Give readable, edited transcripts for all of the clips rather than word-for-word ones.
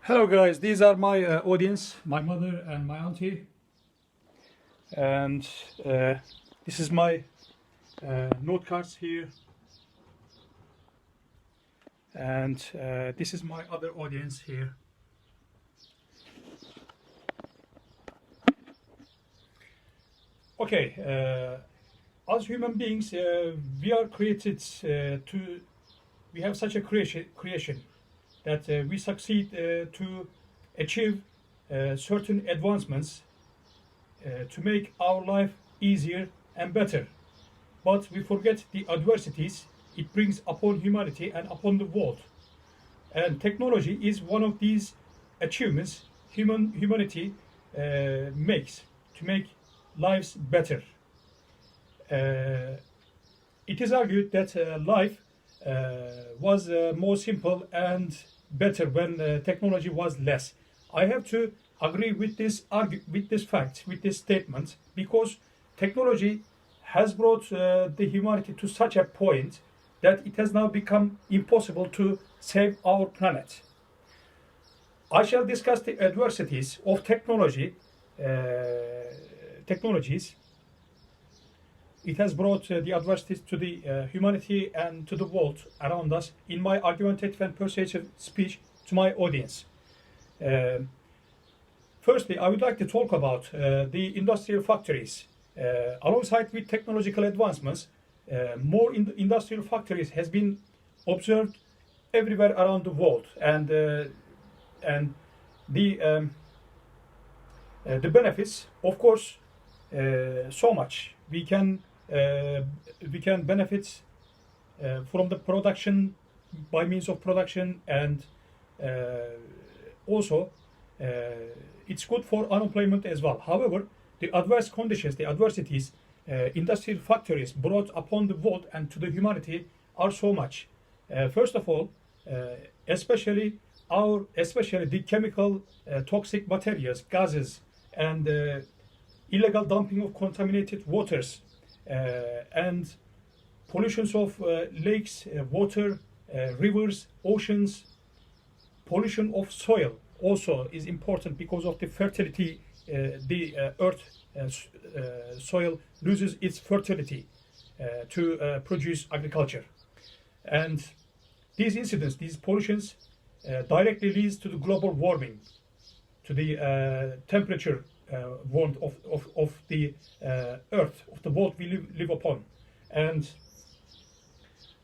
Hello guys, these are my audience, my mother and my auntie, and this is my note cards here, and this is my other audience here. Okay, as human beings, we are created we have such a creation that we succeed to achieve certain advancements to make our life easier and better. But we forget the adversities it brings upon humanity and upon the world. And technology is one of these achievements humanity makes to make lives better. It is argued that life was more simple and better when technology was less. I have to agree with this fact, with this statement, because technology has brought the humanity to such a point that it has now become impossible to save our planet. I shall discuss the adversities of technologies. It has brought the adversities to the humanity and to the world around us in my argumentative and persuasive speech to my audience. Firstly, I would like to talk about the industrial factories. Alongside with technological advancements, more industrial factories has been observed everywhere around the world, and the benefits, of course, so much. We can benefit from the production by means of production, and also it's good for unemployment as well. However, the adverse conditions, the adversities industrial factories brought upon the world and to the humanity are so much. First of all, especially the chemical toxic materials, gases, and illegal dumping of contaminated waters, and pollutions of lakes, water, rivers, oceans. Pollution of soil also is important because of the fertility. The earth soil loses its fertility to produce agriculture, and these incidents, these pollutions, directly leads to the global warming, to the temperature warmth of the earth, of the world we live upon. And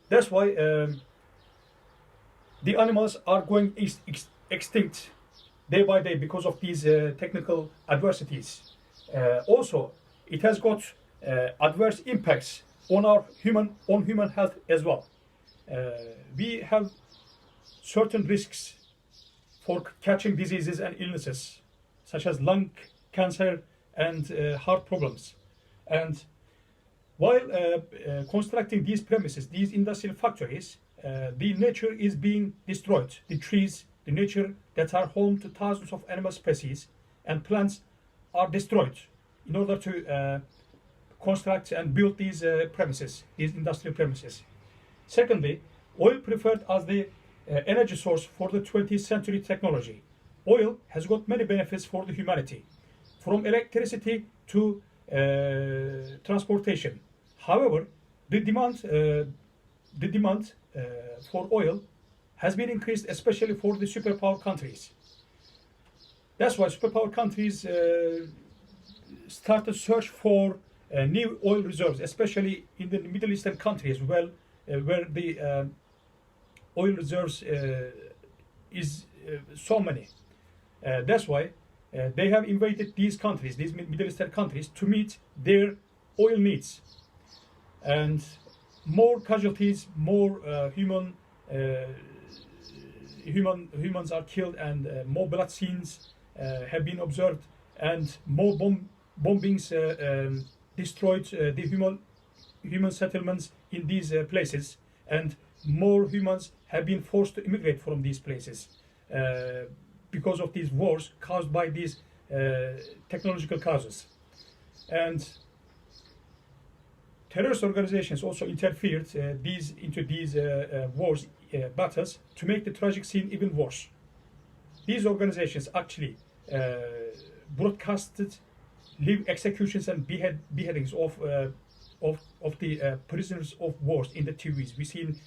that's why the animals are going extinct day by day because of these technical adversities. Also, it has got adverse impacts on human health as well. We have certain risks for catching diseases and illnesses, such as lung cancer and heart problems. And while constructing these premises, these industrial factories, the nature is being destroyed. The trees, the nature that are home to thousands of animal species and plants are destroyed in order to construct and build these premises, these industrial premises. Secondly, oil preferred as the energy source for the 20th century technology. Oil has got many benefits for the humanity, from electricity to transportation. However, the demand for oil has been increased, especially for the superpower countries. That's why superpower countries start to search for new oil reserves, especially in the Middle Eastern countries, where the oil reserves is so many. That's why they have invaded these countries, these Middle Eastern countries, to meet their oil needs. And more casualties, more humans are killed, and more blood scenes have been observed, and more bombings destroyed the human settlements in these places, and more humans have been forced to immigrate from these places because of these wars caused by these technological causes. And terrorist organizations also interfered into these wars battles to make the tragic scene even worse. These organizations actually broadcasted live executions and beheadings of the prisoners of wars in the TVs. We've seen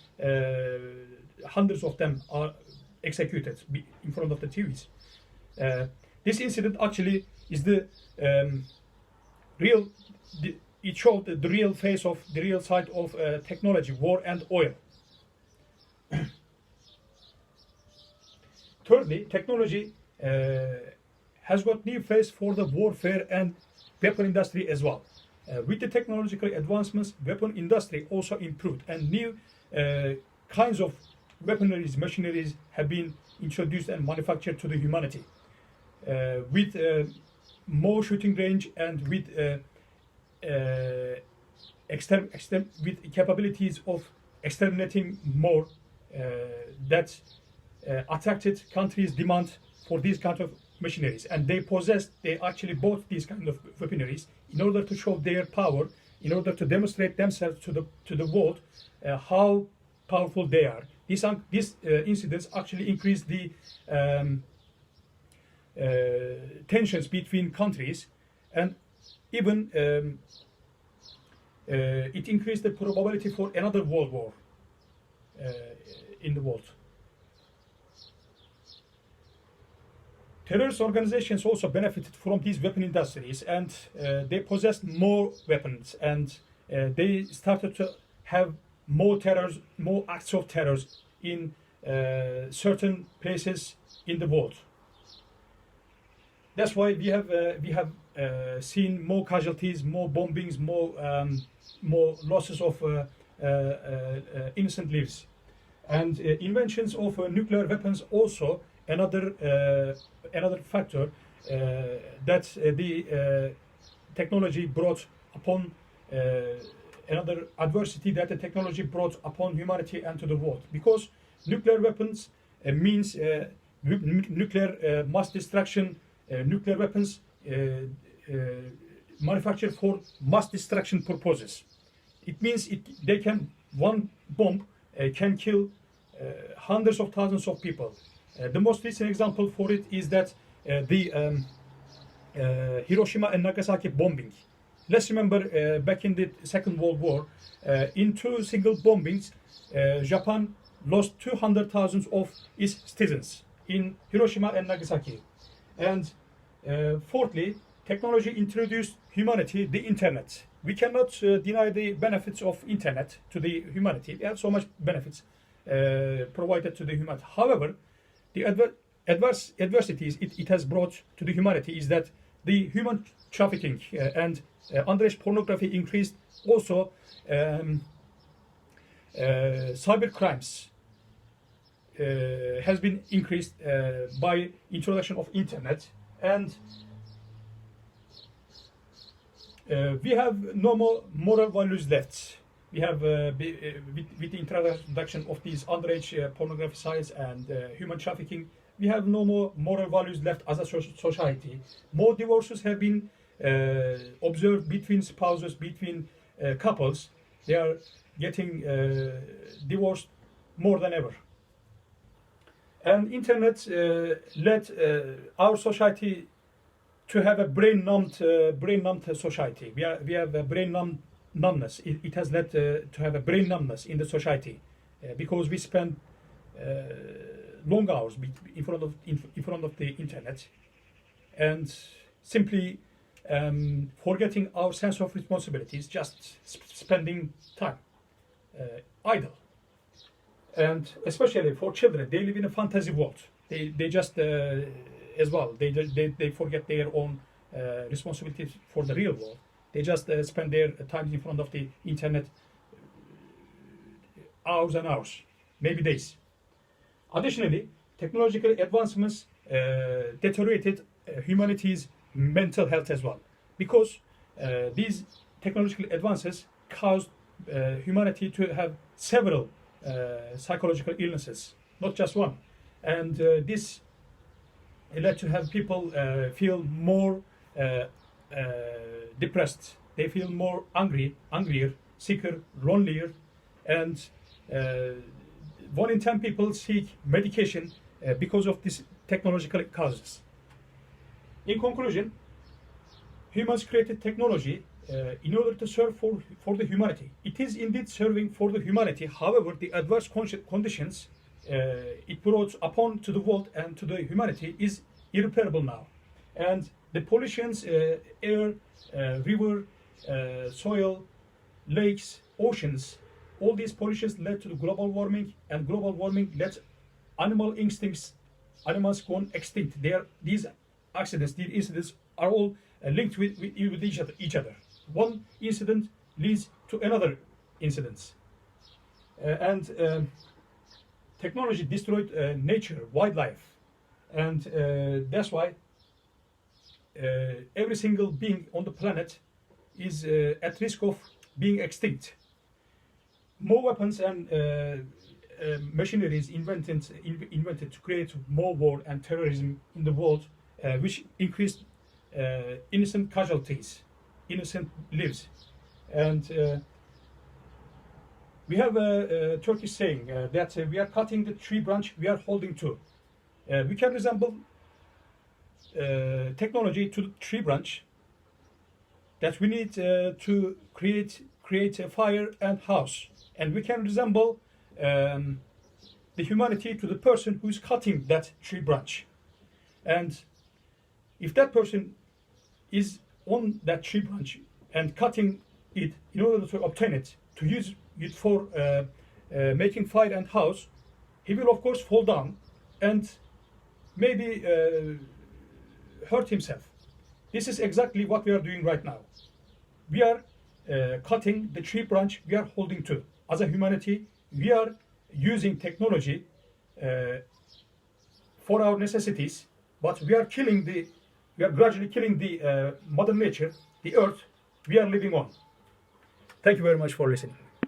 hundreds of them are executed in front of the TVs. This incident actually is the real. It showed the real face of the real side of technology, war, and oil. Thirdly, technology has got new face for the warfare and weapon industry as well. With the technological advancements, weapon industry also improved, and new kinds of weaponries, machineries have been introduced and manufactured to the humanity. With more shooting range and with with capabilities of exterminating more, that attracted countries' demand for these kind of machineries, and they actually bought these kind of weaponries in order to show their power, in order to demonstrate themselves to the world how powerful they are. These incidents actually increased the tensions between countries, and even it increased the probability for another world war in the world. Terrorist organizations also benefited from these weapon industries, and they possessed more weapons, and they started to have more terrors, more acts of terrors in certain places in the world. That's why we have seen more casualties, more bombings, more losses of innocent lives, and inventions of nuclear weapons also another factor that the technology brought upon, another adversity that the technology brought upon humanity and to the world. Because nuclear weapons means nuclear mass destruction, nuclear weapons manufactured for mass destruction purposes. It means one bomb can kill hundreds of thousands of people. The most recent example for it is that the Hiroshima and Nagasaki bombing. Let's remember back in the Second World War, in two single bombings, Japan lost 200,000 of its citizens in Hiroshima and Nagasaki. And fourthly, technology introduced humanity the internet. We cannot deny the benefits of internet to the humanity. There are so much benefits provided to the humanity. However, the adversities it has brought to the humanity is that the human trafficking and underage pornography increased. Also, cyber crimes has been increased by introduction of internet, and we have no more moral values left. We have, with the introduction of these underage pornography sites and human trafficking, we have no more moral values left as a society. More divorces have been observed between spouses, between couples. They are getting divorced more than ever. And internet led our society to have a brain-numbed society. We have a numbness. It has led to have a brain numbness in the society because we spend long hours in front of the internet, and simply forgetting our sense of responsibilities, just spending time idle. And especially for children, they live in a fantasy world. They just as well. They forget their own responsibilities for the real world. They just spend their time in front of the internet hours and hours, maybe days. Additionally, technological advancements deteriorated humanity's mental health as well, because these technological advances caused humanity to have several psychological illnesses, not just one. And this led to have people feel more depressed. They feel more angrier, sicker, lonelier, and 1 in 10 people seek medication because of these technological causes. In conclusion, humans created technology in order to serve for the humanity. It is indeed serving for the humanity. However, the adverse conditions it brought upon to the world and to the humanity is irreparable now. And the pollutions, air, river, soil, lakes, oceans, all these pollutions led to the global warming, and global warming led animal instincts, animals gone extinct. These accidents, these incidents are all linked with each other. One incident leads to another incident. Technology destroyed nature, wildlife, and that's why every single being on the planet is at risk of being extinct. More weapons and machineries invented to create more war and terrorism in the world, which increased innocent casualties, innocent lives. And we have a Turkish saying that we are cutting the tree branch we are holding to. We can resemble technology to the tree branch that we need to create a fire and house, and we can resemble the humanity to the person who is cutting that tree branch. And if that person is on that tree branch and cutting it in order to obtain it, to use it for making fire and house, he will of course fall down and maybe hurt himself. This is exactly what we are doing right now. We are cutting the tree branch we are holding to. As a humanity, we are using technology for our necessities, but we are gradually killing the mother nature, the earth we are living on. Thank you very much for listening.